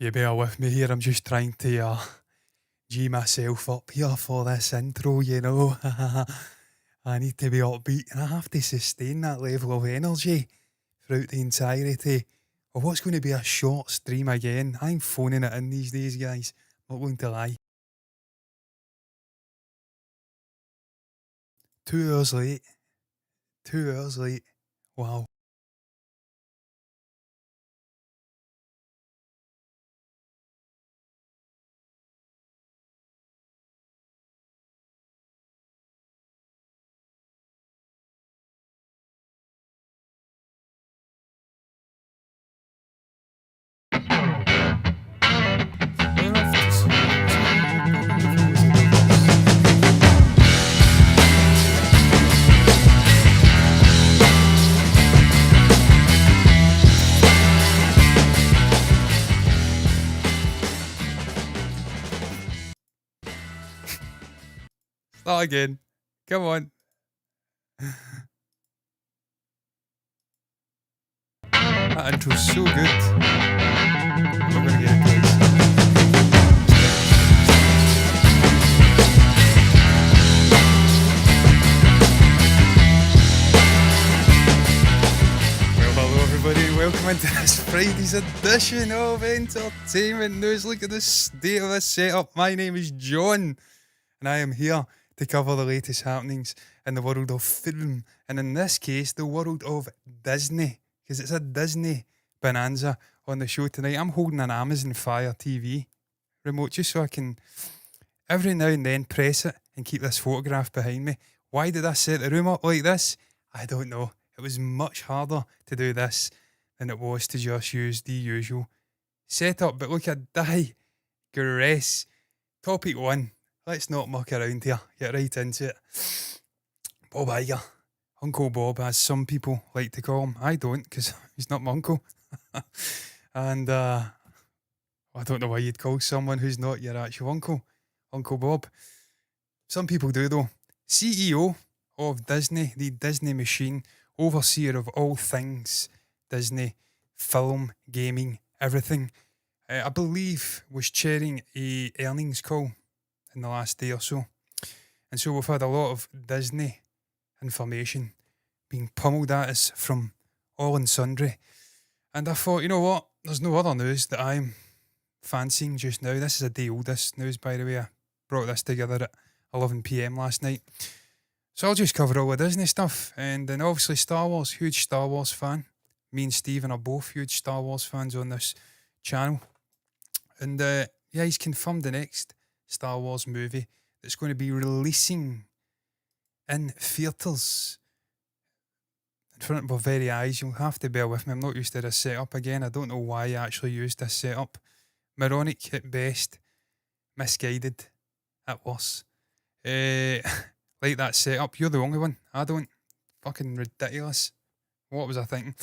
You bear with me here. I'm just trying to G myself up here for this intro, you know. I need to be upbeat and I have to sustain that level of energy throughout the entirety of what's going to be a short stream again. I'm phoning it in these days, guys. Not going to lie. 2 hours late. 2 hours late. Wow. Start again. Come on. That intro's so good. I'm not going to get into this. Everybody, welcome into this Friday's edition of Entertainment News. Look at the state of this setup. My name is John, and I am here to cover the latest happenings in the world of film, and in this case, the world of Disney, because it's a Disney bonanza on the show tonight. I'm holding an Amazon Fire TV remote just so I can every now and then press it and keep this photograph behind me. Why did I set the room up like this? I don't know. It was much harder to do this than it was to just use the usual setup. But look, I digress. Topic one. Let's not muck around here. Get right into it. Bob Iger. Uncle Bob, as some people like to call him. I don't, because he's not my uncle. And I don't know why you'd call someone who's not your actual uncle Uncle Bob. Some people do, though. CEO of Disney, the Disney machine, overseer of all things Disney, film, gaming, everything, I believe was chairing a earnings call in the last day or so. And so we've had a lot of Disney information being pummeled at us from all and sundry. And I thought, you know what? There's no other news that I'm fancying just now. This is a day old, this news, by the way. I brought this together at 11 p.m. last night. So I'll just cover all the Disney stuff. And then obviously Star Wars, huge Star Wars fan. Me and Stephen are both huge Star Wars fans on this channel. And yeah, he's confirmed the next Star Wars movie that's going to be releasing in theatres in front of our very eyes. You'll have to bear with me. I'm not used to this setup again. I don't know why I actually used this setup. Moronic at best, misguided at worst. Like that setup. You're the only one. I don't. Fucking ridiculous. What was I thinking?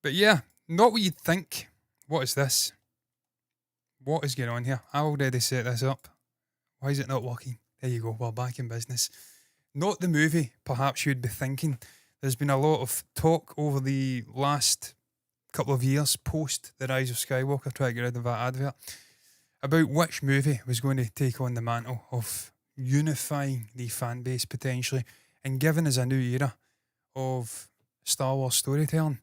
But yeah, not what you'd think. What is this? What is going on here? I already set this up. Why is it not working? There you go. We're back in business. Not the movie, perhaps you'd be thinking. There's been a lot of talk over the last couple of years post The Rise of Skywalker, trying to get rid of that advert, about which movie was going to take on the mantle of unifying the fan base potentially and giving us a new era of Star Wars storytelling.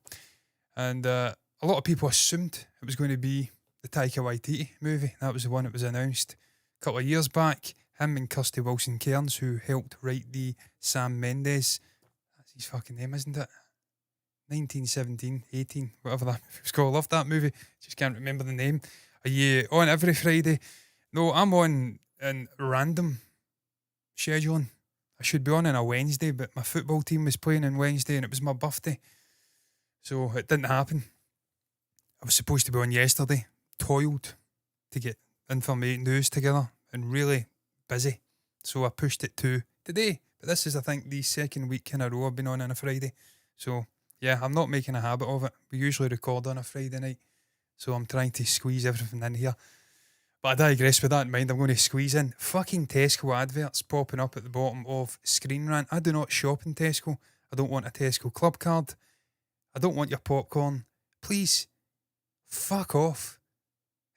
And a lot of people assumed it was going to be the Taika Waititi movie. That was the one that was announced a couple of years back. Him and Kirsty Wilson-Cairns, who helped write the Sam Mendes, that's his fucking name, isn't it? 1917, 18, whatever that was called. I love that movie. Just can't remember the name. Are you on every Friday? No, I'm on in random scheduling. I should be on a Wednesday, but my football team was playing on Wednesday and it was my birthday. So it didn't happen. I was supposed to be on yesterday. Toiled to get information news together and really busy. So I pushed it to today. But this is, I think, the second week in a row I've been on a Friday. So yeah, I'm not making a habit of it. We usually record on a Friday night. So I'm trying to squeeze everything in here. But I digress. With that in mind, I'm going to squeeze in fucking Tesco adverts popping up at the bottom of Screen Rant. I do not shop in Tesco. I don't want a Tesco club card. I don't want your popcorn. Please, fuck off.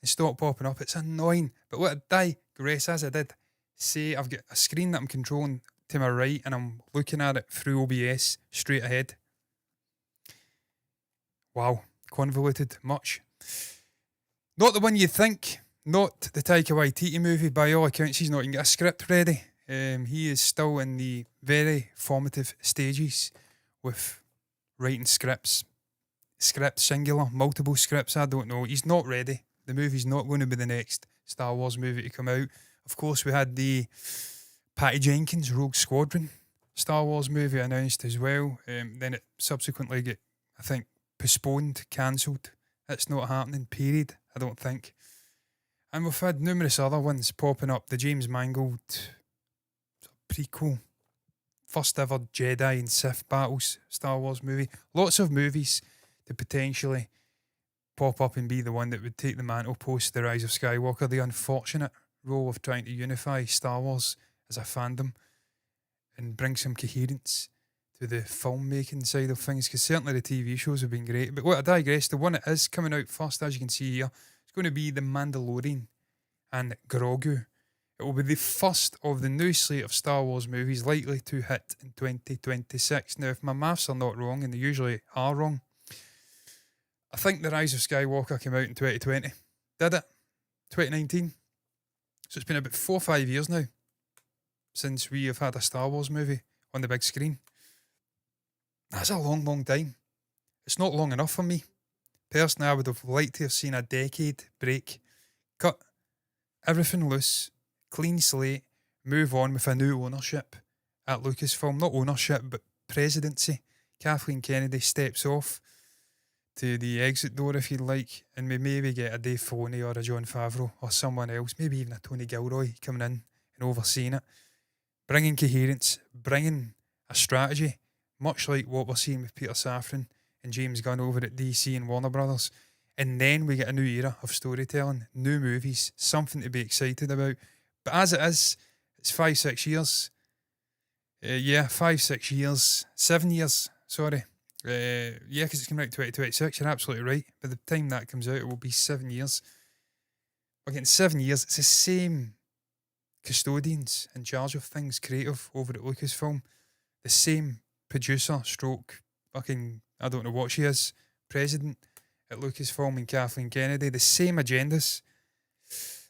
and stop popping up. It's annoying. But let it digress as I did. Say I've got a screen that I'm controlling to my right and I'm looking at it through OBS straight ahead. Wow, convoluted much. Not the one you think. Not the Taika Waititi movie. By all accounts, he's not even got a script ready. He is still in the very formative stages with writing scripts. Scripts, singular, multiple scripts, I don't know. He's not ready. The movie's not going to be the next Star Wars movie to come out. Of course, we had the Patty Jenkins Rogue Squadron Star Wars movie announced as well. Then it subsequently got, I think, postponed, cancelled. It's not happening, period, I don't think. And we've had numerous other ones popping up. The James Mangold prequel, first ever Jedi and Sith battles Star Wars movie. Lots of movies to potentially pop up and be the one that would take the mantle post The Rise of Skywalker. The unfortunate role of trying to unify Star Wars as a fandom and bring some coherence to the filmmaking side of things, because certainly the TV shows have been great. But what I digress, the one that is coming out first, as you can see here, it's going to be The Mandalorian and Grogu. It will be the first of the new slate of Star Wars movies likely to hit in 2026. Now, if my maths are not wrong, and they usually are wrong, I think The Rise of Skywalker came out in 2020. Did it? 2019? So it's been about 4 or 5 years now since we have had a Star Wars movie on the big screen. That's a long, long time. It's not long enough for me. Personally, I would have liked to have seen a decade break, cut everything loose, clean slate, move on with a new ownership at Lucasfilm. Not ownership, but presidency. Kathleen Kennedy steps off to the exit door, if you like, and we maybe get a Dave Filoni or a Jon Favreau or someone else, maybe even a Tony Gilroy coming in and overseeing it, bringing coherence, bringing a strategy, much like what we're seeing with Peter Safran and James Gunn over at DC and Warner Brothers. And then we get a new era of storytelling, new movies, something to be excited about. But as it is, it's 5-6 years. 5-6 years. 7 years, sorry. Because it's coming out in 2026, you're absolutely right. By the time that comes out, it will be 7 years. We're getting 7 years. It's the same custodians in charge of things, creative, over at Lucasfilm. The same producer, stroke, fucking, I don't know what she is, president at Lucasfilm and Kathleen Kennedy. The same agendas.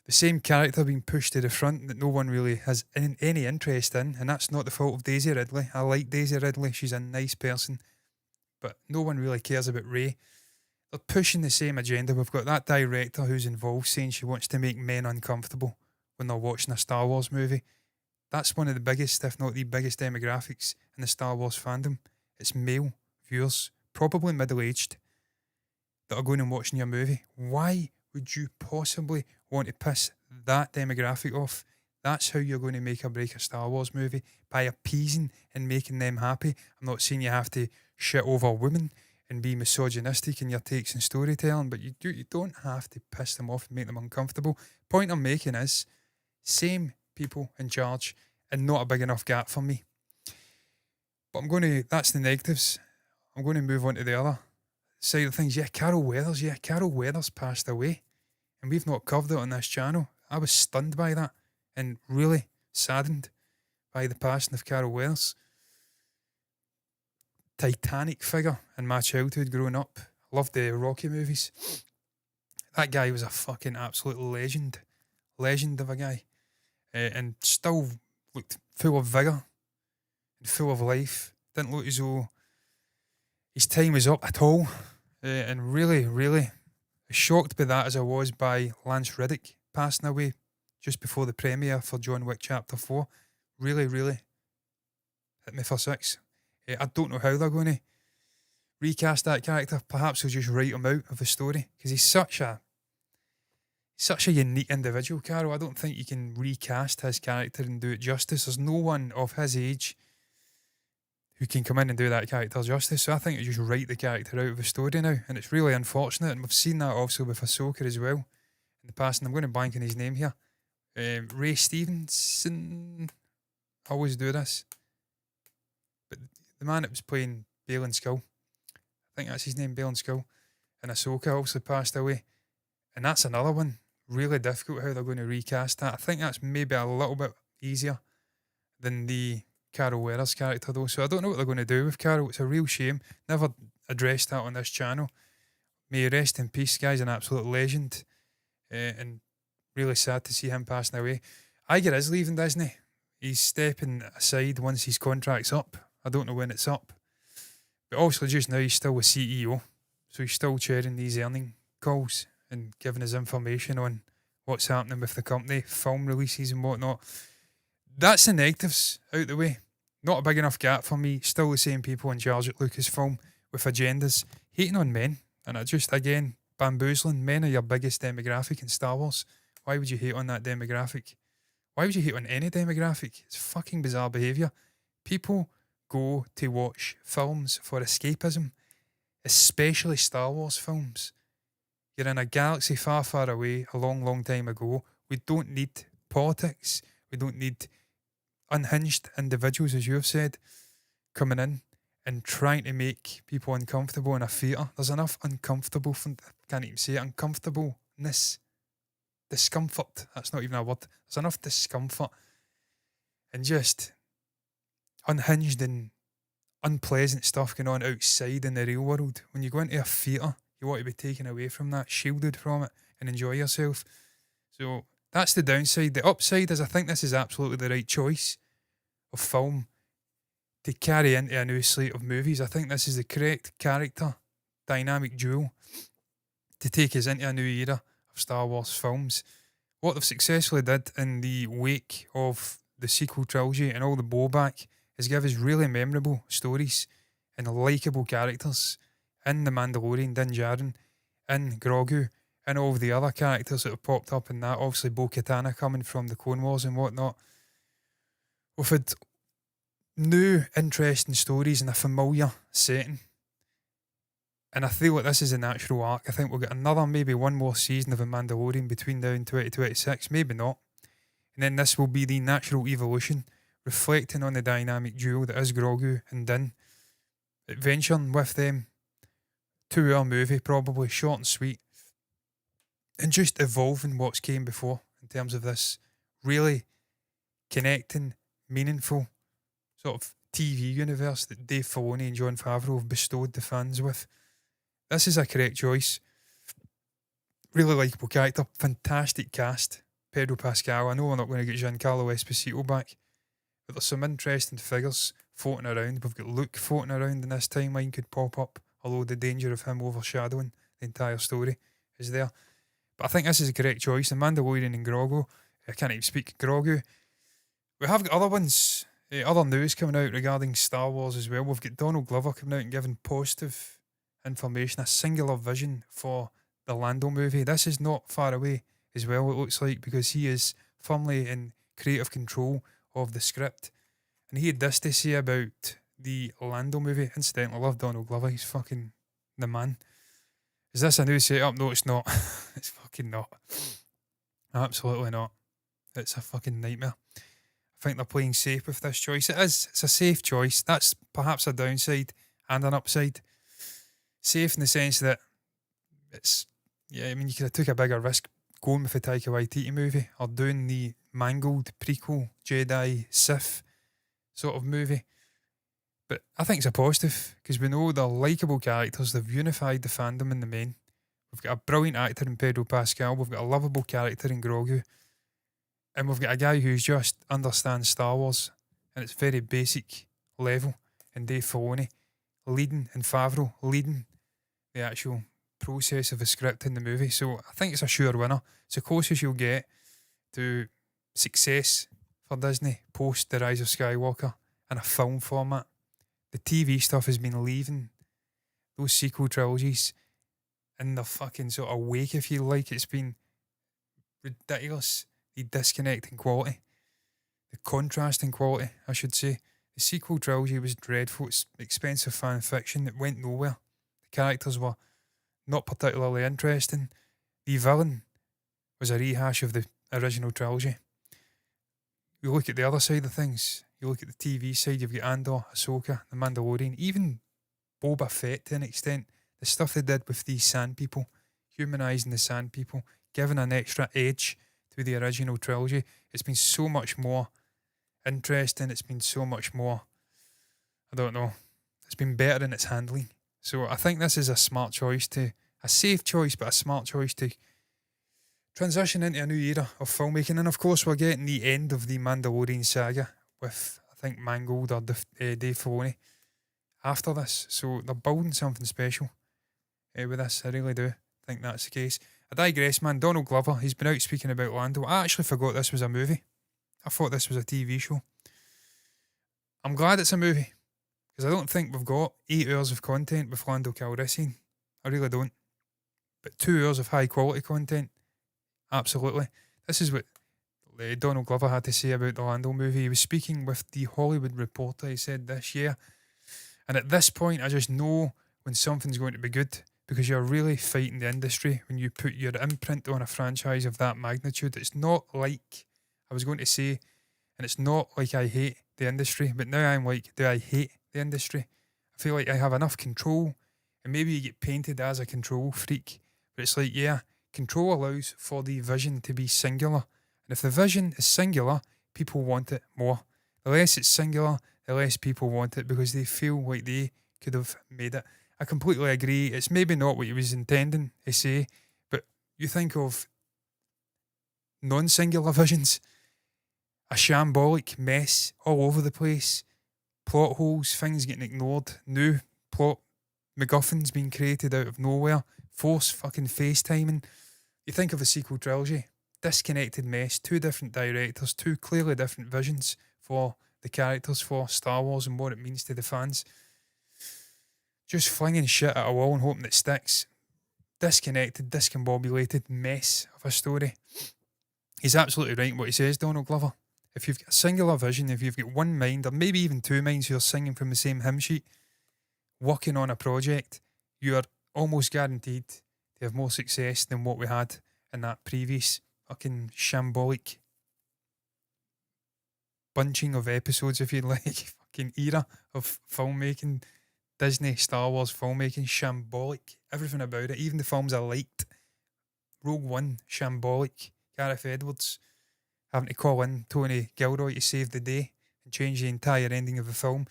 The same character being pushed to the front that no one really has any interest in. And that's not the fault of Daisy Ridley. I like Daisy Ridley. She's a nice person. But no one really cares about Rey. They're pushing the same agenda. We've got that director who's involved saying she wants to make men uncomfortable when they're watching a Star Wars movie. That's one of the biggest, if not the biggest demographics in the Star Wars fandom. It's male viewers, probably middle-aged, that are going and watching your movie. Why would you possibly want to piss that demographic off? That's how you're going to make or break a Star Wars movie, by appeasing and making them happy. I'm not saying you have to shit over women and be misogynistic in your takes and storytelling, but you don't have to piss them off and make them uncomfortable. Point I'm making is, same people in charge and not a big enough gap for me. But that's the negatives. I'm going to move on to the other side of things. Carol Weathers passed away, and we've not covered it on this channel. I was stunned by that and really saddened by the passing of Carol Weathers. Titanic figure in my childhood growing up. I loved the Rocky movies. That guy was a fucking absolute legend. Legend of a guy. And still looked full of vigour and full of life. Didn't look as though his time was up at all. And really, really as shocked by that as I was by Lance Reddick passing away just before the premiere for John Wick Chapter 4. Really, really hit me for 6. I don't know how they're going to recast that character. Perhaps they'll just write him out of the story, because he's such a unique individual, Carol. I don't think you can recast his character and do it justice. There's no one of his age who can come in and do that character justice. So I think you just write the character out of the story now, and it's really unfortunate. And we've seen that also with Ahsoka as well in the past. And I'm going to blank on his name here. Ray Stevenson. I always do this. But the man that was playing Baylan Skull, I think that's his name, Baylan Skull, and Ahsoka also passed away. And that's another one. Really difficult how they're going to recast that. I think that's maybe a little bit easier than the Carol Weathers character, though. So I don't know what they're going to do with Carol. It's a real shame. Never addressed that on this channel. May he rest in peace, guys. An absolute legend. And really sad to see him passing away. Iger is leaving Disney. He's stepping aside once his contract's up. I don't know when it's up. But also just now he's still a CEO. So he's still chairing these earning calls and giving us information on what's happening with the company, film releases and whatnot. That's the negatives out the way. Not a big enough gap for me. Still the same people in charge at Lucasfilm with agendas, hating on men. And I just, again, bamboozling. Men are your biggest demographic in Star Wars. Why would you hate on that demographic? Why would you hate on any demographic? It's fucking bizarre behaviour. People go to watch films for escapism, especially Star Wars films. You're in a galaxy far, far away, a long, long time ago. We don't need politics. We don't need unhinged individuals, as you have said, coming in and trying to make people uncomfortable in a theatre. There's enough uncomfortable, I can't even say it, uncomfortableness, discomfort. That's not even a word. There's enough discomfort and just unhinged and unpleasant stuff going on outside in the real world. When you go into a theatre, you want to be taken away from that, shielded from it, and enjoy yourself. So that's the downside. The upside is I think this is absolutely the right choice of film to carry into a new slate of movies. I think this is the correct character, dynamic duo to take us into a new era of Star Wars films. What they've successfully did in the wake of the sequel trilogy and all the blowback is give us really memorable stories and likeable characters in The Mandalorian, Din Djarin, in Grogu, and all of the other characters that have popped up in that. Obviously Bo-Katan coming from the Clone Wars and whatnot. We've had new interesting stories in a familiar setting. And I feel like this is a natural arc. I think we'll get another, maybe one more season of The Mandalorian between now and 2026. Maybe not. And then this will be the natural evolution, reflecting on the dynamic duo that is Grogu and Din. Adventuring with them. 2-hour movie, probably, short and sweet. And just evolving what's came before in terms of this really connecting, meaningful sort of TV universe that Dave Filoni and Jon Favreau have bestowed the fans with. This is a correct choice. Really likeable character, fantastic cast. Pedro Pascal. I know we're not going to get Giancarlo Esposito back, but there's some interesting figures floating around. We've got Luke floating around in this timeline, could pop up, although the danger of him overshadowing the entire story is there. But I think this is a correct choice. The Mandalorian and Grogu. I can't even speak Grogu. We have got other ones, other news coming out regarding Star Wars as well. We've got Donald Glover coming out and giving positive information, a singular vision for the Lando movie. This is not far away as well, it looks like, because he is firmly in creative control of the script. And he had this to say about the Lando movie. Incidentally, I love Donald Glover. He's fucking the man. Is this a new setup? No, it's not. It's fucking not. Absolutely not. It's a fucking nightmare. I think they're playing safe with this choice. It is. It's a safe choice. That's perhaps a downside and an upside. Safe in the sense that it's, yeah, I mean, you could have took a bigger risk going with the Taika Waititi movie or doing the mangled prequel Jedi Sith sort of movie. But I think it's a positive because we know they're likeable characters. They've unified the fandom in the main. We've got a brilliant actor in Pedro Pascal. We've got a lovable character in Grogu. And we've got a guy who's just understands Star Wars and its very basic level. And Dave Filoni leading, and Favreau leading the actual process of the script in the movie. So I think it's a sure winner. It's the closest you'll get to success for Disney post The Rise of Skywalker in a film format. The TV stuff has been leaving those sequel trilogies in the fucking sort of wake, if you like. It's been ridiculous. The disconnect in quality. The contrast in quality, I should say. The sequel trilogy was dreadful. It's expensive fan fiction that went nowhere. The characters were not particularly interesting. The villain was a rehash of the original trilogy. You look at the other side of things. You look at the TV side, you've got Andor, Ahsoka, The Mandalorian, even Boba Fett to an extent. The stuff they did with these Sand people, humanising the Sand People, giving an extra edge to the original trilogy. It's been so much more interesting. It's been so much more, I don't know, it's been better in its handling. So I think this is a smart choice a safe choice, but a smart choice to transition into a new era of filmmaking. And of course, we're getting the end of the Mandalorian saga with, I think, Mangold or Dave Filoni after this. So they're building something special with this. I really do think that's the case. I digress, man. Donald Glover, he's been out speaking about Lando. I actually forgot this was a movie. I thought this was a TV show. I'm glad it's a movie, because I don't think we've got 8 hours of content with Lando Calrissian. I really don't. But 2 hours of high quality content, absolutely. This is what Donald Glover had to say about the Lando movie. He was speaking with the Hollywood Reporter, he said, this year. And at this point, I just know when something's going to be good, because you're really fighting the industry when you put your imprint on a franchise of that magnitude. It's not like, I was going to say, and it's not like I hate the industry, but now I'm like, do I hate the industry? I feel like I have enough control, and maybe you get painted as a control freak, but it's like, yeah, control allows for the vision to be singular. And if the vision is singular, people want it more. The less it's singular, the less people want it, because they feel like they could have made it. I completely agree. It's maybe not what he was intending to say, but you think of non-singular visions, a shambolic mess all over the place, plot holes, things getting ignored, new plot MacGuffins being created out of nowhere, force fucking FaceTiming. You think of a sequel trilogy, disconnected mess, 2 different directors, 2 clearly different visions for the characters, for Star Wars and what it means to the fans. Just flinging shit at a wall and hoping it sticks. Disconnected, discombobulated mess of a story. He's absolutely right in what he says, Donald Glover. If you've got a singular vision, if you've got one mind, or maybe even 2 minds who are singing from the same hymn sheet, working on a project, you are almost guaranteed to have more success than what we had in that previous fucking shambolic bunching of episodes, if you like, fucking era of filmmaking, Disney, Star Wars filmmaking, shambolic, everything about it, even the films I liked. Rogue One, shambolic, Gareth Edwards having to call in Tony Gilroy to save the day and change the entire ending of the film.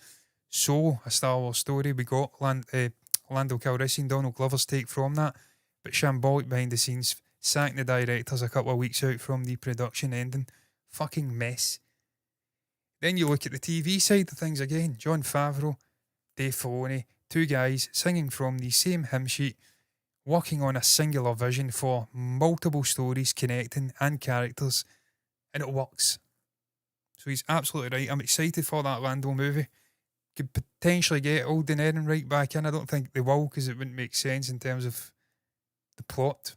So, a Star Wars story, we got Lando Calrissian, Donald Glover's take from that, but shambolic behind the scenes, sacking the directors a couple of weeks out from the production ending. Fucking mess. Then you look at the TV side of things again, Jon Favreau, Dave Filoni, 2 guys singing from the same hymn sheet, working on a singular vision for multiple stories connecting and characters, and it works. So he's absolutely right. I'm excited for that Lando movie. Could potentially get Alden Ehrenreich back in. I don't think they will, because it wouldn't make sense in terms of the plot.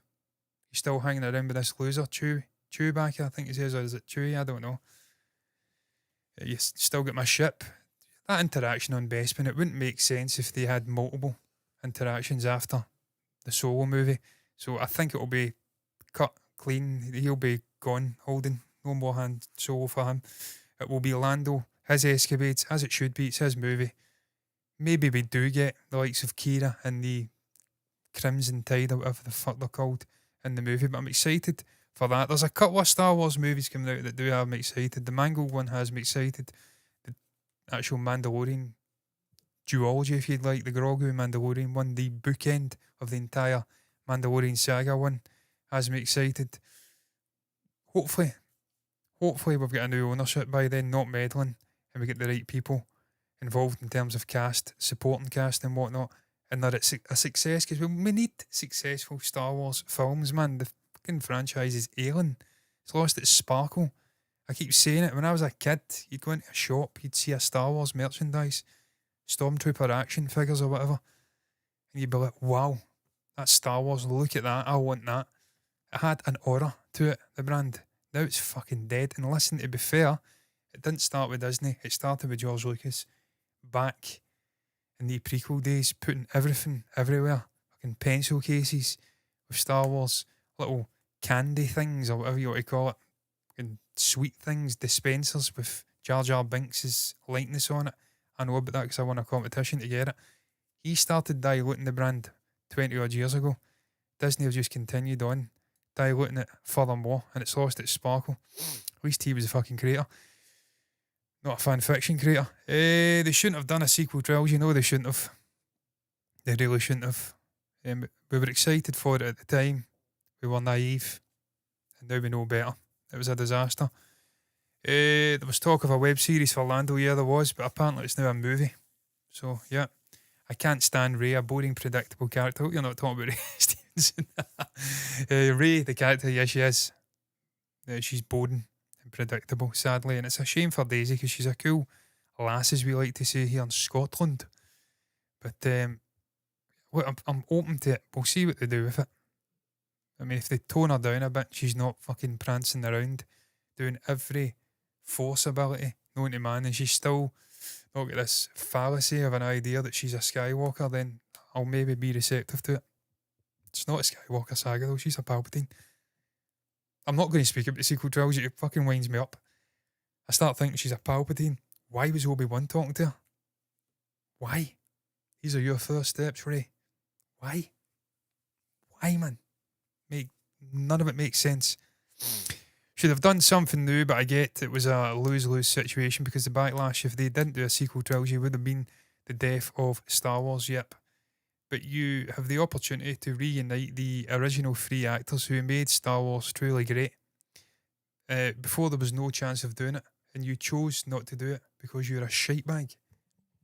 He's still hanging around with this loser, Chewbacca, I think he says, or is it Chewie? I don't know. You still got my ship. That interaction on Bespin, it wouldn't make sense if they had multiple interactions after the Solo movie. So I think it'll be cut clean. He'll be gone, Holden. No more Han Solo for him. It will be Lando, his escapades, as it should be. It's his movie. Maybe we do get the likes of Kira and the Crimson Tide, or whatever the fuck they're called, in the movie, but I'm excited for that. There's a couple of Star Wars movies coming out that do have me excited. The Mangold one has me excited. The actual Mandalorian duology, if you'd like, the Grogu Mandalorian one, the bookend of the entire Mandalorian saga one, has me excited. Hopefully we've got a new ownership by then, not meddling, and we get the right people involved in terms of cast, supporting cast and whatnot, and that it's a success, because we need successful Star Wars films, man. The fucking franchise is ailing. It's lost its sparkle. I keep saying it. When I was a kid, you'd go into a shop, you'd see a Star Wars merchandise, Stormtrooper action figures or whatever, and you'd be like, wow, that's Star Wars, look at that, I want that. It had an aura to it, the brand. Now it's fucking dead. And listen, to be fair, it didn't start with Disney, it started with George Lucas back in the prequel days, putting everything everywhere, fucking pencil cases with Star Wars, little candy things or whatever you want to call it, and sweet things, dispensers with Jar Jar Binks' likeness on it. I know about that because I won a competition to get it. He started diluting the brand 20 odd years ago. Disney have just continued on, diluting it furthermore, and it's lost its sparkle. At least he was a fucking creator, not a fan fiction creator. They shouldn't have done a sequel trilogy, they shouldn't have. They really shouldn't have. We were excited for it at the time. We were naive, and now we know better. It was a disaster. There was talk of a web series for Lando, yeah there was, but apparently it's now a movie. So, yeah. I can't stand Ray, a boring, predictable character. I hope you're not talking about Ray Stevenson. Ray, the character, yeah, she is. She's boring and predictable, sadly. And it's a shame for Daisy because she's a cool lass, as we like to say here in Scotland. But I'm open to it. We'll see what they do with it. I mean, if they tone her down a bit, she's not fucking prancing around doing every force ability known to man, and she's still not got this fallacy of an idea that she's a Skywalker, then I'll maybe be receptive to it. It's not a Skywalker saga though, she's a Palpatine. I'm not going to speak about the sequel trilogy, it fucking winds me up. I start thinking she's a Palpatine. Why was Obi-Wan talking to her? Why? These are your first steps, Ray. Why? Why, man? None of it makes sense. Should have done something new, but I get it was a lose-lose situation because the backlash, if they didn't do a sequel trilogy, would have been the death of Star Wars, yep. But you have the opportunity to reunite the original three actors who made Star Wars truly great. Before there was no chance of doing it, and you chose not to do it because you're a shitebag.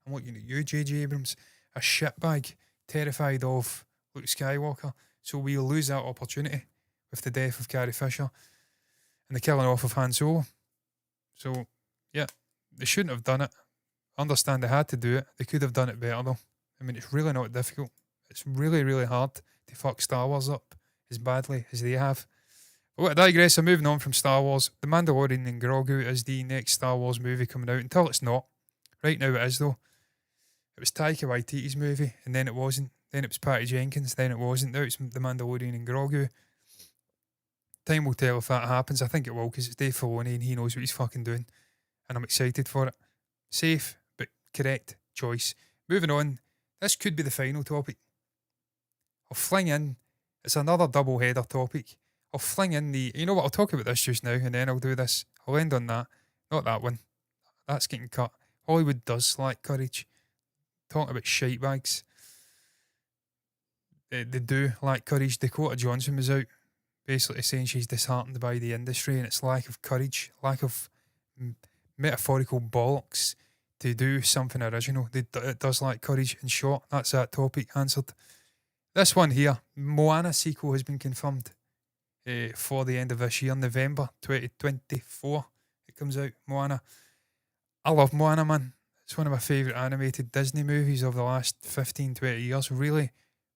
I'm looking at you, J.J. Abrams, a shitbag, terrified of Luke Skywalker. So we'll lose that opportunity with the death of Carrie Fisher and the killing off of Han Solo. So, yeah, they shouldn't have done it. I understand they had to do it. They could have done it better, though. I mean, it's really not difficult. It's really, really hard to fuck Star Wars up as badly as they have. But I digress. I'm moving on from Star Wars. The Mandalorian and Grogu is the next Star Wars movie coming out. Until it's not. Right now it is, though. It was Taika Waititi's movie, and then it wasn't. Then it was Patty Jenkins, then it wasn't. Now it's The Mandalorian and Grogu. Time will tell if that happens. I think it will because it's Dave Filoni and he knows what he's fucking doing. And I'm excited for it. Safe, but correct choice. Moving on. This could be the final topic. I'll fling in. It's another double header topic. I'll fling in the... You know what? I'll talk about this just now and then I'll do this. I'll end on that. Not that one. That's getting cut. Hollywood does lack courage. Talking about shite bags. They do lack courage. Dakota Johnson was out basically saying she's disheartened by the industry and its lack of courage, lack of metaphorical bollocks to do something original. It does lack courage. In short, that's that topic answered. This one here, Moana sequel has been confirmed for the end of this year, November 2024. It comes out, Moana. I love Moana, man. It's one of my favourite animated Disney movies of the last 15, 20 years. Really,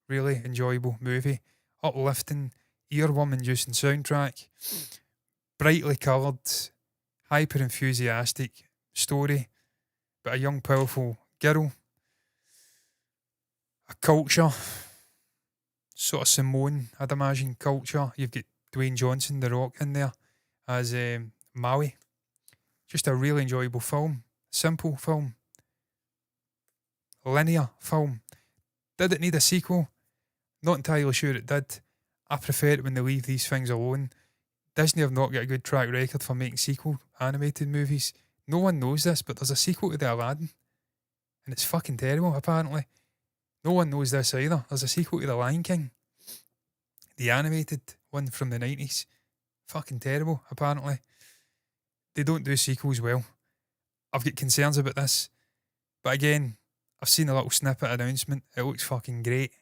really enjoyable movie. Uplifting, earworm-inducing soundtrack. Brightly coloured, hyper-enthusiastic story. But a young, powerful girl. A culture. Sort of Simone, I'd imagine, culture. You've got Dwayne Johnson, The Rock, in there as Maui. Just a really enjoyable film. Simple film. Linear film. Did it need a sequel? Not entirely sure it did. I prefer it when they leave these things alone. Disney have not got a good track record for making sequel animated movies. No one knows this, but there's a sequel to The Aladdin. And it's fucking terrible, apparently. No one knows this either. There's a sequel to The Lion King. The animated one from the 90s. Fucking terrible, apparently. They don't do sequels well. I've got concerns about this. But again, I've seen a little snippet announcement. It looks fucking great.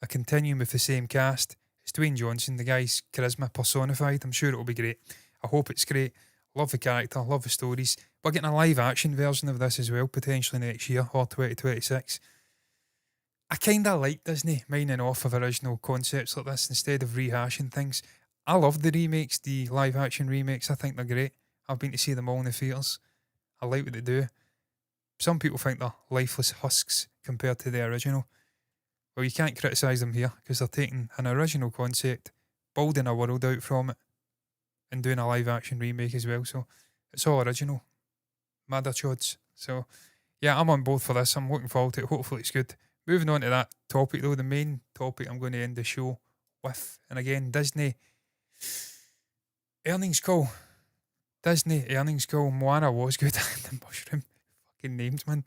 A continuing with the same cast. It's Dwayne Johnson. The guy's charisma personified. I'm sure it'll be great. I hope it's great. Love the character. Love the stories. We're getting a live action version of this as well, potentially next year or 2026. I kind of like Disney mining off of original concepts like this instead of rehashing things. I love the remakes, the live action remakes. I think they're great. I've been to see them all in the theatres. I like what they do. Some people think they're lifeless husks compared to the original. Well, you can't criticise them here because they're taking an original concept, building a world out from it, and doing a live action remake as well. So it's all original. Madder chods. So yeah, I'm on board for this. I'm looking forward to it. Hopefully it's good. Moving on to that topic though, the main topic I'm going to end the show with. And again, Disney earnings call. Disney earnings call. Moana was good. The mushroom fucking names, man.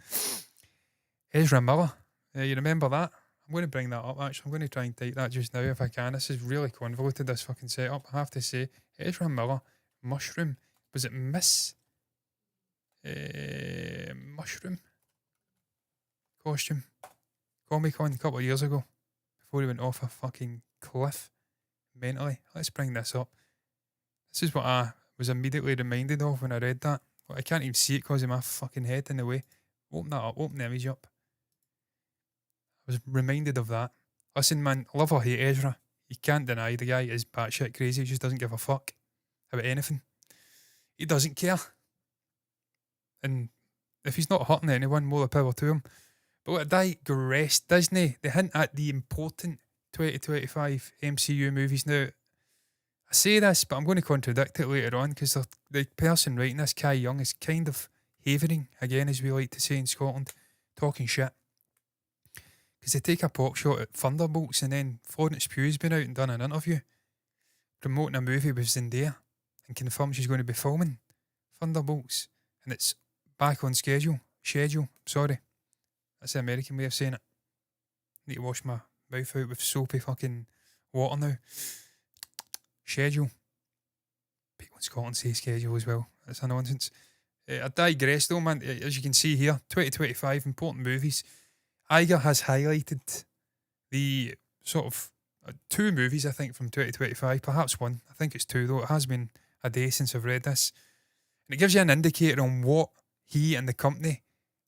Ezra Miller. You remember that? I'm going to bring that up, actually. I'm going to try and type that just now if I can. This is really convoluted, this fucking setup. I have to say, Ezra Miller, mushroom. Was it Miss Mushroom costume? Comic Con a couple of years ago, before he went off a fucking cliff mentally. Let's bring this up. This is what I was immediately reminded of when I read that. But I can't even see it because of my fucking head in the way. Open that up, open the image up. I was reminded of that. Listen, man, love or hate Ezra, you can't deny the guy is batshit crazy. He just doesn't give a fuck about anything. He doesn't care. And if he's not hurting anyone, more the power to him. But what I digress, Disney, they hint at the important 2025 MCU movies. Now, I say this, but I'm going to contradict it later on because the person writing this, Kai Young, is kind of havering, again, as we like to say in Scotland, talking shit. Because they take a pot shot at Thunderbolts, and then Florence Pugh's been out and done an interview promoting a movie with Zendaya and confirmed she's going to be filming Thunderbolts, and it's back on schedule. Sorry. That's the American way of saying it. Need to wash my mouth out with soapy fucking water now. Schedule. People in Scotland say schedule as well. That's a nonsense. I digress though, man. As you can see here, 2025 important movies. Iger has highlighted the sort of two movies, I think, from 2025. Perhaps one. I think it's two, though. It has been a day since I've read this. And it gives you an indicator on what he and the company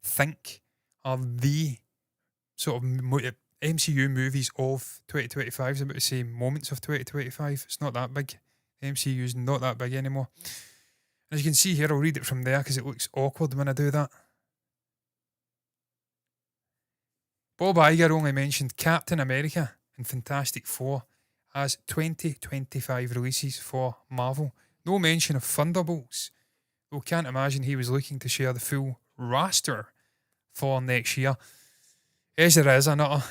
think are the sort of MCU movies of 2025. I was about to say moments of 2025. It's not that big. The MCU is not that big anymore. As you can see here, I'll read it from there because it looks awkward when I do that. Bob Iger only mentioned Captain America and Fantastic Four as 2025 releases for Marvel. No mention of Thunderbolts. Though can't imagine he was looking to share the full roster for next year. Ezra is a nutter.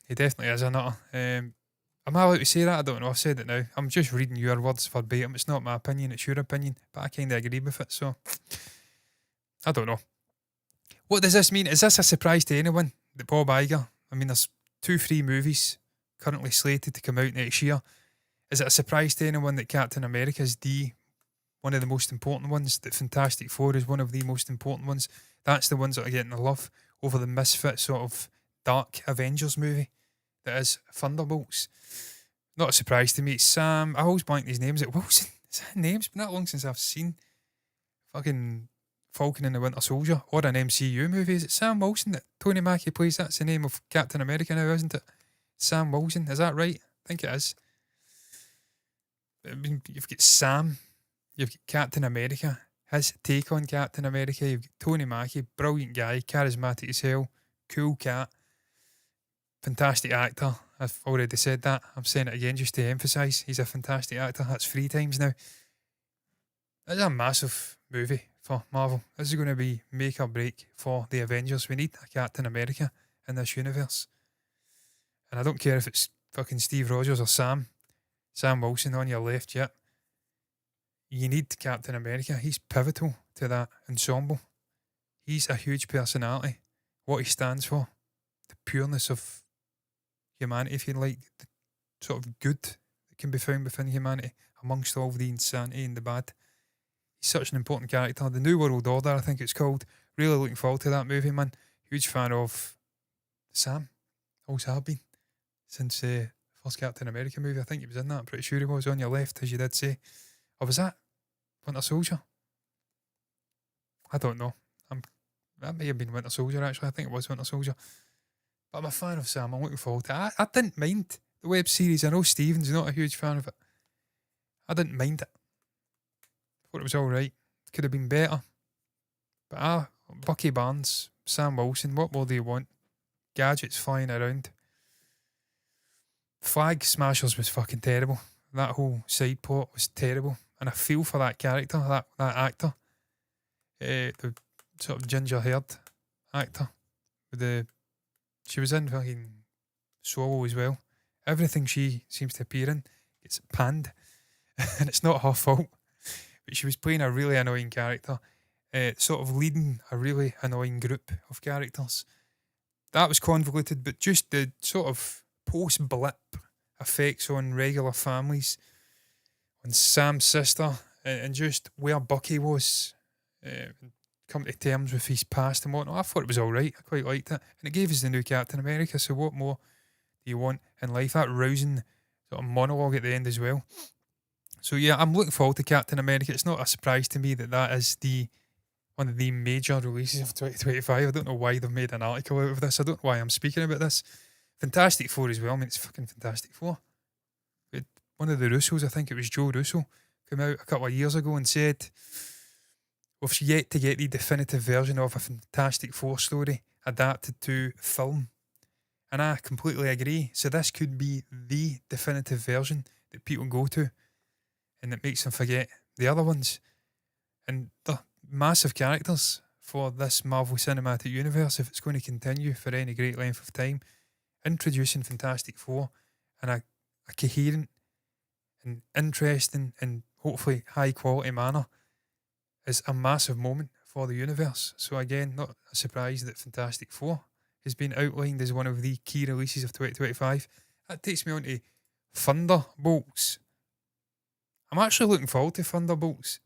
He definitely is a nutter. Am I allowed to say that? I don't know. I've said it now. I'm just reading your words verbatim. It's not my opinion, it's your opinion. But I kind of agree with it, so I don't know. What does this mean? Is this a surprise to anyone that Bob Iger, I mean, there's 2-3 movies currently slated to come out next year. Is it a surprise to anyone that Captain America is one of the most important ones, that Fantastic Four is one of the most important ones? That's the ones that are getting the love over the misfit sort of dark Avengers movie that is Thunderbolts. Not a surprise to me. It's Sam, I always blank these names. Is it Wilson? Is that names? It's been that long since I've seen fucking Falcon and the Winter Soldier or an MCU movie. Is it Sam Wilson that Tony Mackie plays? That's the name of Captain America now, isn't it? Sam Wilson, is that right? I think it is. I mean, you've got Sam, you've got Captain America, his take on Captain America, you've got Tony Mackie, brilliant guy, charismatic as hell, cool cat, fantastic actor. I've already said that. I'm saying it again just to emphasise, he's a fantastic actor. That's 3 times now. It's a massive movie for Marvel. This is going to be make or break for the Avengers. We need a Captain America in this universe. And I don't care if it's fucking Steve Rogers or Sam Wilson on your left, yet. You need Captain America. He's pivotal to that ensemble. He's a huge personality. What he stands for, the pureness of humanity, if you like, the sort of good that can be found within humanity amongst all of the insanity and the bad. He's such an important character. The New World Order, I think it's called. Really looking forward to that movie, man. Huge fan of Sam. Always have been. Since the first Captain America movie. I think he was in that. I'm pretty sure he was on your left, as you did say. Or was that Winter Soldier? I don't know. That may have been Winter Soldier, actually. I think it was Winter Soldier. But I'm a fan of Sam. I'm looking forward to it. I didn't mind the web series. I know Steven's not a huge fan of it. I didn't mind it. Thought it was alright. Could have been better. But Bucky Barnes, Sam Wilson, what more do you want? Gadgets flying around. Flag Smashers was fucking terrible. That whole side plot was terrible. And I feel for that character, that actor. The sort of ginger-haired actor. She was in fucking Swallow as well. Everything she seems to appear in gets panned, and it's not her fault. But she was playing a really annoying character, sort of leading a really annoying group of characters. That was convoluted, but just the sort of post-blip effects on regular families, on Sam's sister, and just where Bucky was, come to terms with his past and whatnot. I thought it was alright. I quite liked it. And it gave us the new Captain America, so what more do you want in life? That rousing sort of monologue at the end as well. So yeah, I'm looking forward to Captain America. It's not a surprise to me that is one of the major releases of 2025. I don't know why they've made an article out of this. I don't know why I'm speaking about this. Fantastic Four as well. I mean, it's fucking Fantastic Four. One of the Russos, I think it was Joe Russo, came out a couple of years ago and said, we've yet to get the definitive version of a Fantastic Four story adapted to film. And I completely agree. So this could be the definitive version that people go to, and it makes them forget the other ones. And the massive characters for this Marvel Cinematic Universe, if it's going to continue for any great length of time, introducing Fantastic Four in a coherent and interesting and hopefully high quality manner is a massive moment for the universe. So again, not a surprise that Fantastic Four has been outlined as one of the key releases of 2025. That takes me on to Thunderbolts. I'm actually looking forward to Thunderbolts.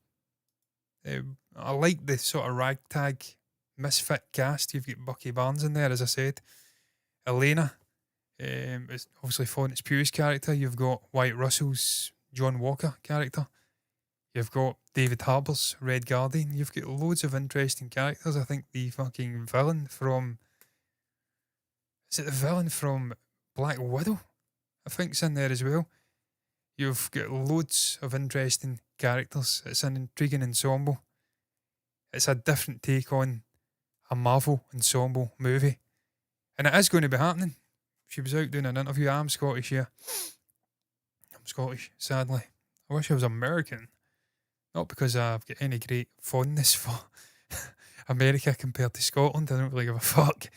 I like the sort of ragtag misfit cast. You've got Bucky Barnes in there, as I said. Elena is obviously Florence Pugh's character. You've got Wyatt Russell's John Walker character. You've got David Harbour's Red Guardian. You've got loads of interesting characters. I think the fucking villain from... Is it the villain from Black Widow? I think it's in there as well. You've got loads of interesting characters. It's an intriguing ensemble. It's a different take on a Marvel ensemble movie. And it is going to be happening. She was out doing an interview. I'm Scottish, yeah. I'm Scottish, sadly. I wish I was American. Not because I've got any great fondness for America compared to Scotland. I don't really give a fuck.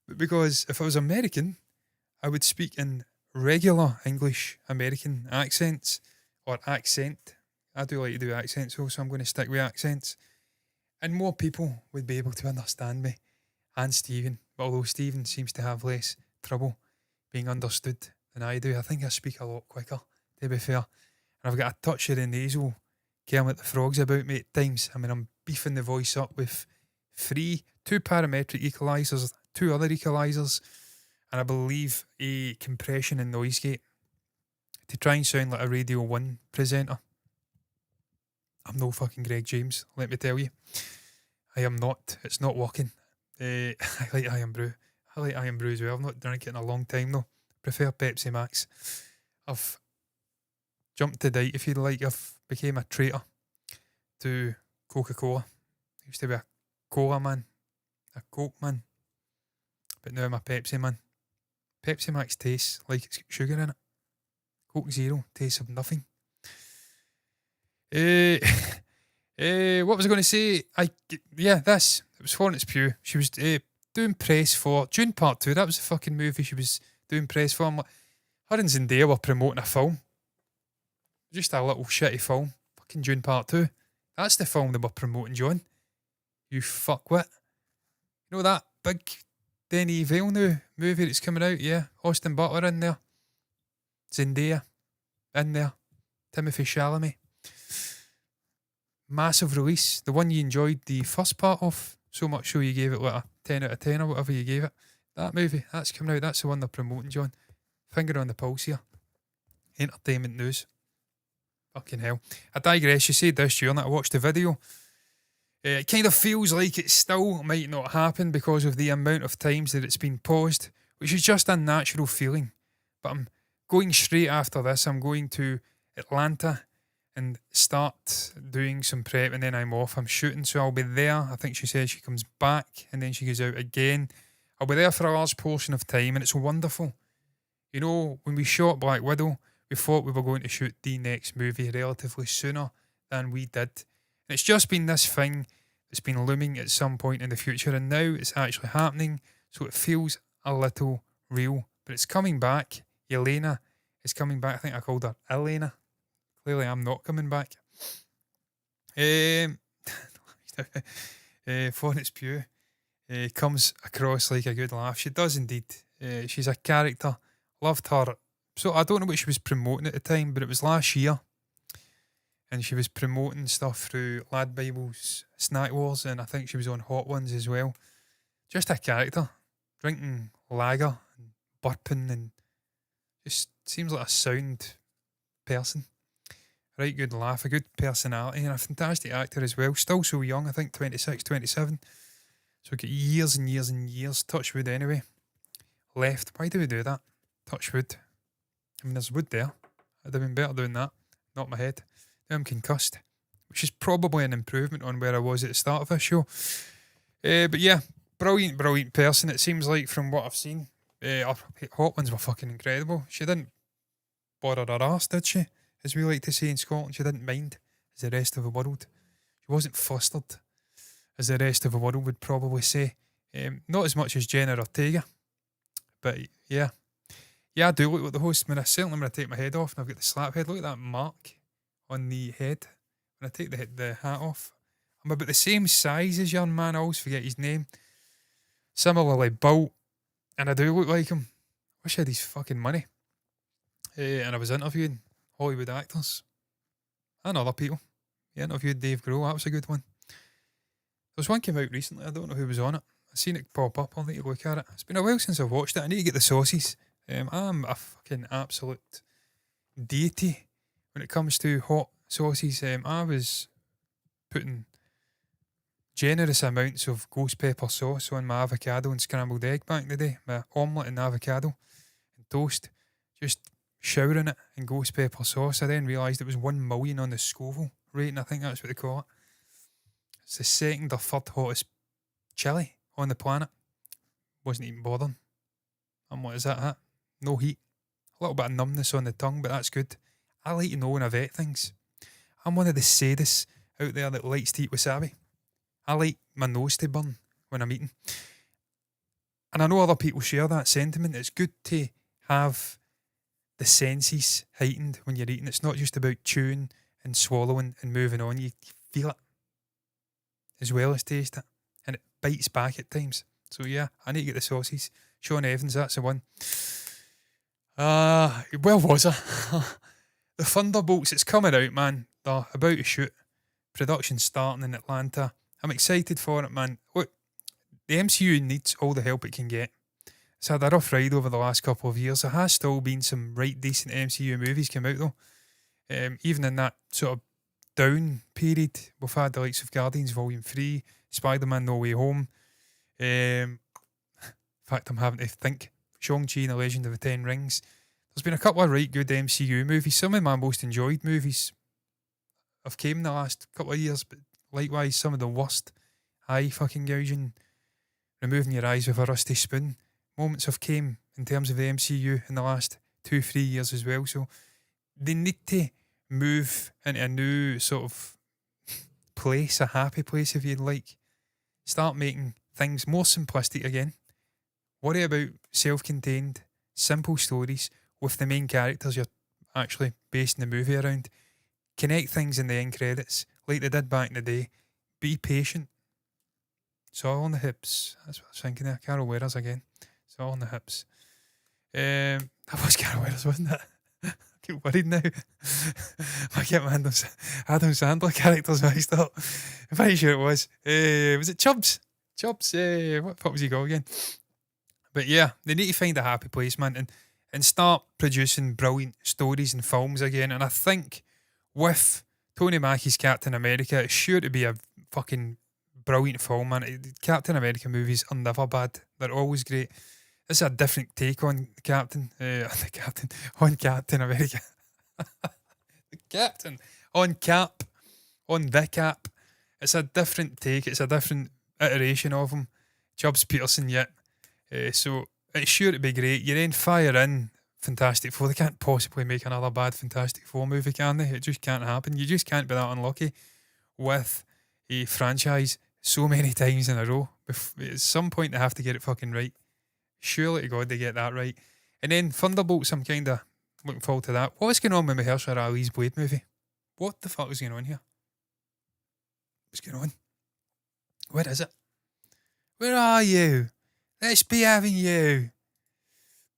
But because if I was American, I would speak in regular English American accents or accent. I do like to do accents, so I'm going to stick with accents. And more people would be able to understand me and Stephen. But although Stephen seems to have less trouble being understood than I do, I think I speak a lot quicker, to be fair. And I've got a touch of the nasal Kermit the Frog's about me at times. I mean, I'm beefing the voice up with two parametric equalisers, 2 other equalisers, and I believe a compression and noise gate to try and sound like a Radio 1 presenter. I'm no fucking Greg James, let me tell you. I am not. It's not working. I like Iron Brew. I like Iron Brew as well. I've not drank it in a long time though. Prefer Pepsi Max. I've jumped to date, if you like. I've became a traitor to Coca-Cola. I used to be a cola man, a Coke man, but now I'm a Pepsi man. Pepsi Max tastes like it's got sugar in it. Coke Zero tastes of nothing. What was I going to say? It was Florence Pugh. She was doing press for June Part 2. That was the fucking movie she was doing press for. I'm like, her and Zendaya were promoting a film. Just a little shitty film. Fucking June Part 2. That's the film they were promoting, John. You fuckwit. You know that big Denis Villeneuve movie that's coming out? Yeah. Austin Butler in there. Zendaya in there. Timothée Chalamet. Massive release. The one you enjoyed the first part of, so much so you gave it like a 10 out of 10 or whatever you gave it. That movie, that's coming out. That's the one they're promoting, John. Finger on the pulse here. Entertainment news. Fucking hell. I digress. You said this, John. I watched the video. It kind of feels like it still might not happen because of the amount of times that it's been paused, which is just a natural feeling. But I'm going straight after this. I'm going to Atlanta and start doing some prep, and then I'm off. I'm shooting, so I'll be there. I think she says she comes back and then she goes out again. I'll be there for a large portion of time, and it's wonderful. You know, when we shot Black Widow, we thought we were going to shoot the next movie relatively sooner than we did. And it's just been this thing that's been looming at some point in the future, and now it's actually happening, so it feels a little real. But it's coming back. Yelena is coming back. I think I called her Elena. Clearly, I'm not coming back. Florence Pugh comes across like a good laugh. She does indeed. She's a character. Loved her. So I don't know what she was promoting at the time, but it was last year. And she was promoting stuff through Lad Bible's Snack Wars, and I think she was on Hot Ones as well. Just a character. Drinking lager and burping, and just seems like a sound person. Right good laugh, a good personality, and a fantastic actor as well. Still so young, I think 26, 27. So we've got years and years and years, touch wood anyway, left. Why do we do that? Touch wood. I mean, there's wood there. I'd have been better doing that. Not my head. Now I'm concussed, which is probably an improvement on where I was at the start of this show. But yeah, brilliant person, it seems like, from what I've seen. Hot Ones were fucking incredible. She didn't bother her arse, did she? As we like to say in Scotland, she didn't mind as the rest of the world. She wasn't flustered, as the rest of the world would probably say. Not as much as Jenna Ortega, but yeah. Yeah, I do look like the host. I certainly when I take my head off and I've got the slap head, look at that mark on the head. When I take the hat off, I'm about the same size as young man. I always forget his name. Similarly built, and I do look like him. Wish I had his fucking money. And I was interviewing Hollywood actors and other people. He interviewed Dave Grohl. That was a good one. There was one came out recently. I don't know who was on it. I seen it pop up. I'll need to look at it. It's been a while since I've watched it. I need to get the sauces. I'm a fucking absolute deity when it comes to hot sauces. I was putting generous amounts of ghost pepper sauce on my avocado and scrambled egg back in the day. My omelette and avocado and toast. Just showering it in ghost pepper sauce. I then realised it was 1 million on the Scoville rating. I think that's what they call it. It's the second or third hottest chili on the planet. Wasn't even bothering. And what is that? No heat. A little bit of numbness on the tongue, but that's good. I like to know when I vet things. I'm one of the sadists out there that likes to eat wasabi. I like my nose to burn when I'm eating. And I know other people share that sentiment. It's good to have the senses heightened when you're eating. It's not just about chewing and swallowing and moving on. You feel it as well as taste it. And it bites back at times. So yeah, I need to get the sauces. Sean Evans, that's the one. Where was I? The Thunderbolts, it's coming out, man. They're about to shoot. Production's starting in Atlanta. I'm excited for it, man. Look, the MCU needs all the help it can get. It's had a rough ride over the last couple of years. There has still been some right decent MCU movies come out though. Even in that sort of down period, we've had the likes of Guardians Volume 3, Spider-Man No Way Home. In fact, I'm having to think. Shang-Chi and the Legend of the Ten Rings. There's been a couple of right good MCU movies. Some of my most enjoyed movies have came in the last couple of years, but likewise some of the worst eye fucking gouging, removing your eyes with a rusty spoon moments have came in terms of the MCU in the last 2-3 years as well. So they need to move into a new sort of place, a happy place if you'd like. Start making things more simplistic again. Worry about self-contained, simple stories with the main characters you're actually basing the movie around. Connect things in the end credits like they did back in the day. Be patient. It's all on the hips. That's what I was thinking there. Carol Weathers again. It's all on the hips. That was Carol Weathers, wasn't it? I get worried now. I get my Adam Sandler characters mixed up. I'm pretty sure it was. Was it Chubbs? Chubbs, what was he called again? But yeah, they need to find a happy place, man, and start producing brilliant stories and films again. And I think with Tony Mackie's Captain America, it's sure to be a fucking brilliant film, man. Captain America movies are never bad. They're always great. This is a different take on Captain America. The Captain on Cap, on the Cap. It's a different take. It's a different iteration of him. Chubbs Peterson yet. So it's sure to be great. You then fire in Fantastic Four. They can't possibly make another bad Fantastic Four movie, can they? It just can't happen. You just can't be that unlucky with a franchise so many times in a row. At some point they have to get it fucking right. Surely to God they get that right. And then Thunderbolts, I'm kind of Looking forward to that. What's going on with Mahershala Ali's Blade movie? What the fuck is going on here? What's going on? Where is it? Where are you? Let's be having you.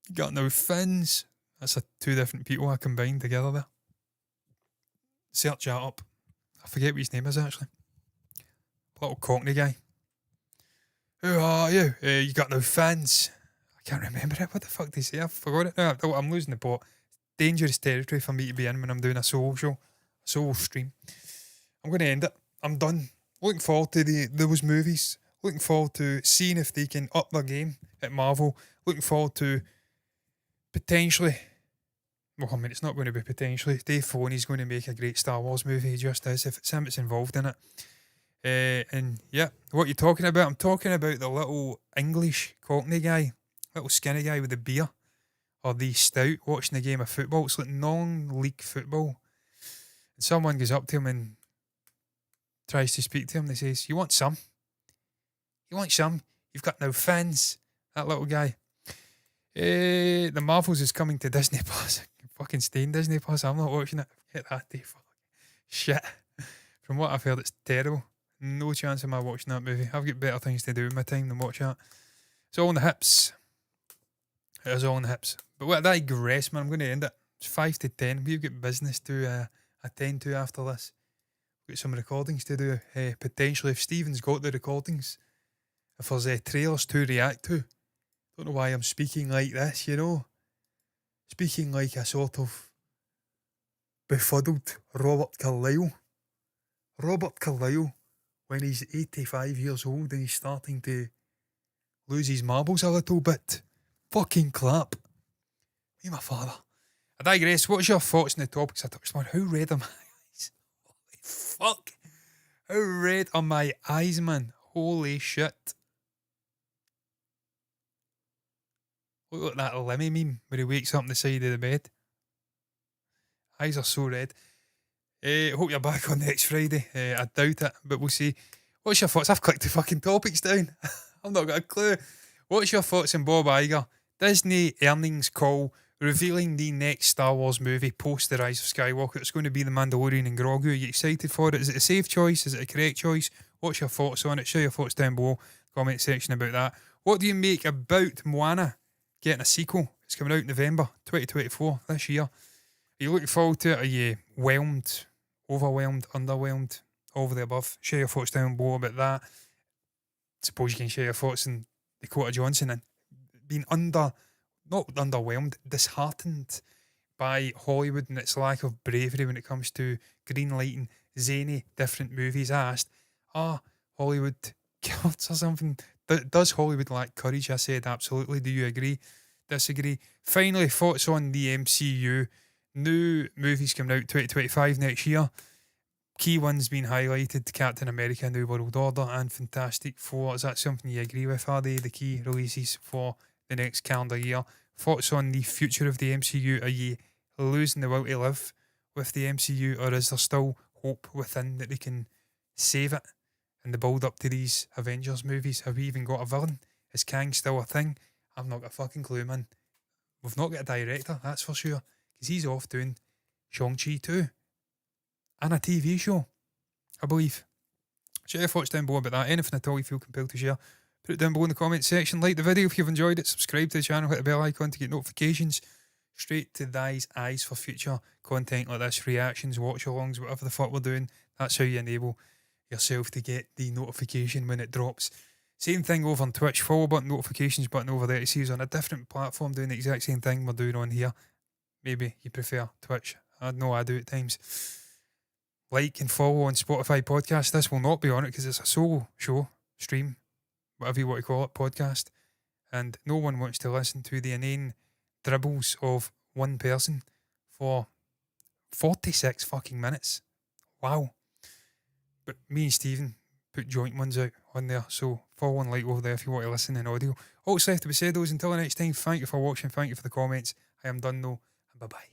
You got no fins. That's two different people I combined together there. Search that up. I forget what his name is actually. Little Cockney guy. Who are you? You got no fins. I can't remember it. What the fuck did he say? I forgot it now. I'm losing the plot. Dangerous territory for me to be in when I'm doing a solo show, a solo stream. I'm going to end it. I'm done. Looking forward to those movies. Looking forward to seeing if they can up their game at Marvel. Looking forward to potentially... Well, I mean, it's not going to be potentially. Dave Filoni's going to make a great Star Wars movie. He just is. If it's him, it's involved in it. And yeah, what you're talking about? I'm talking about the little English Cockney guy, little skinny guy with the beer, or the stout, watching the game of football. It's like non-league football. And someone goes up to him and tries to speak to him. They says, "You want some? You want some? You've got no fans." That little guy. The Marvels is coming to Disney Plus. I can fucking stay in Disney Plus. I'm not watching it. Hit that day. Fuck. Shit. From what I've heard, it's terrible. No chance of my watching that movie. I've got better things to do with my time than watch that. It's all in the hips. It is all in the hips. But what I digress, man. I'm going to end it. It's 5 to 10. We've got business to attend to after this. We've got some recordings to do. Potentially, if Stephen's got the recordings, if there's trailers to react to. Don't know why I'm speaking like this, you know. Speaking like a sort of befuddled Robert Carlyle. Robert Carlyle, when he's 85 years old and he's starting to lose his marbles a little bit. Fucking clap. Me, my father. I digress. What's your thoughts on the topics I touched on? How red are my eyes? Holy fuck. How red are my eyes, man? Holy shit. Look at that Lemmy meme where he wakes up on the side of the bed. Eyes are so red. Hope you're back on next Friday. I doubt it, but we'll see. What's your thoughts? I've clicked the fucking topics down. I've not got a clue. What's your thoughts on Bob Iger? Disney earnings call revealing the next Star Wars movie post The Rise of Skywalker. It's going to be The Mandalorian and Grogu. Are you excited for it? Is it a safe choice? Is it a correct choice? What's your thoughts on it? Share your thoughts down below. Comment section about that. What do you make about Moana getting a sequel? It's coming out in November 2024 this year. Are you looking forward to it? Are you whelmed, overwhelmed, underwhelmed, all of the above? Share your thoughts down below about that. Suppose you can share your thoughts on Dakota Johnson and being not underwhelmed, disheartened by Hollywood and its lack of bravery when it comes to greenlighting zany different movies. I asked, Hollywood cowards or something? Does Hollywood lack courage? I said absolutely. Do you agree? Disagree? Finally, thoughts on the MCU. New movies coming out 2025 next year. Key ones being highlighted: Captain America, New World Order and Fantastic Four. Is that something you agree with? Are they the key releases for the next calendar year? Thoughts on the future of the MCU. Are you losing the will to live with the MCU, or is there still hope within that they can save it in the build up to these Avengers movies? Have we even got a villain? Is Kang still a thing? I've not got a fucking clue, man. We've not got a director, that's for sure, because he's off doing Shang-Chi 2 and a TV show, I believe. Share your thoughts down below about that. Anything at all you feel compelled to share, put it down below in the comment section. Like the video if you've enjoyed it. Subscribe to the channel. Hit the bell icon to get notifications straight to these eyes for future content like this. Reactions, watch-alongs, whatever the fuck we're doing. That's how you enable yourself to get the notification when it drops. Same thing over on Twitch. Follow button, notifications button over there to see us on a different platform doing the exact same thing we're doing on here. Maybe you prefer Twitch. I know I do at times. Like and follow on Spotify podcast. This will not be on it because it's a solo show, stream, whatever you want to call it, podcast. And no one wants to listen to the inane dribbles of one person for 46 fucking minutes. Wow. But me and Stephen put joint ones out on there, so follow and like over there if you want to listen in audio. All that's left to be said, those until the next time, thank you for watching, thank you for the comments. I am done though, and bye bye.